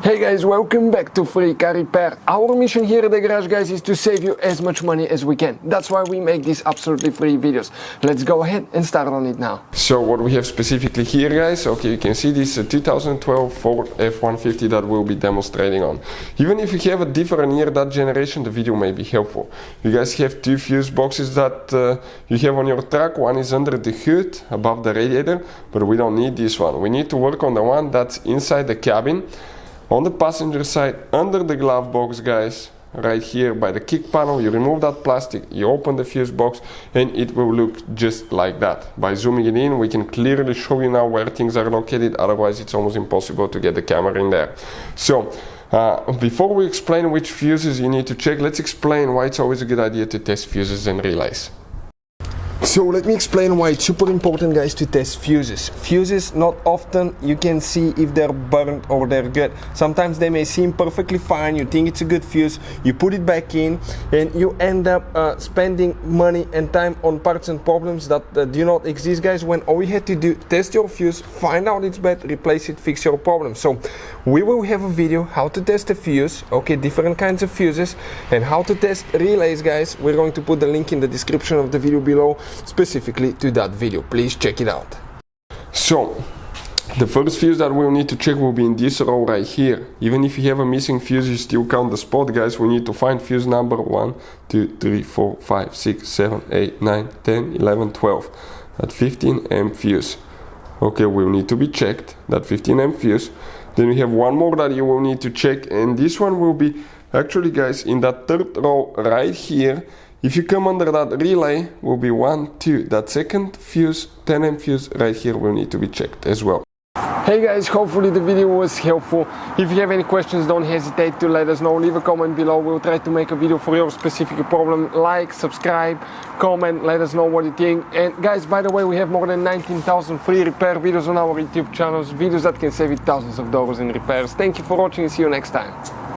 Hey guys, welcome back to Free Car Repair. Our mission here at the garage, guys, is to save you as much money as we can. That's why we make these absolutely free videos. Let's go ahead and start on it now. So what we have specifically here, guys, okay, you can see this 2012 Ford F-150 that we'll be demonstrating on. Even if you have a different year, that generation, the video may be helpful. You guys have two fuse boxes that you have on your truck. One is under the hood, above the radiator, but we don't need this one. We need to work on the one that's inside the cabin. On the passenger side, under the glove box, guys, right here by the kick panel, you remove that plastic, you open the fuse box, and it will look just like that. By zooming it in, we can clearly show you now where things are located, otherwise it's almost impossible to get the camera in there. So, before we explain which fuses you need to check, let's explain why it's always a good idea to test fuses and relays. So let me explain why it's super important, guys, to test fuses. Fuses, not often you can see if they're burnt or they're good. Sometimes they may seem perfectly fine, you think it's a good fuse, you put it back in, and you end up spending money and time on parts and problems that do not exist, guys, when all you had to do, test your fuse, find out it's bad, replace it, fix your problem. So we will have a video how to test a fuse, okay, different kinds of fuses, and how to test relays, guys. We're going to put the link in the description of the video below, specifically to that video. Please check it out. So the first fuse that we'll need to check will be in this row right here. Even if you have a missing fuse, you still count the spot, guys. We need to find fuse number 1, 2, 3, 4, 5, 6, 7, 8, 9, 10, 11, 12. That 15 amp fuse. Okay, will need to be checked, that 15 amp fuse. Then we have one more that you will need to check, and this one will be actually, guys, in that third row right here. If you come under that relay, will be 1, 2. That second fuse, 10 amp fuse right here, will need to be checked as well. Hey guys, hopefully the video was helpful. If you have any questions, don't hesitate to let us know. Leave a comment below. We'll try to make a video for your specific problem. Like, subscribe, comment, let us know what you think. And guys, by the way, we have more than 19,000 free repair videos on our YouTube channels. Videos that can save you thousands of dollars in repairs. Thank you for watching and see you next time.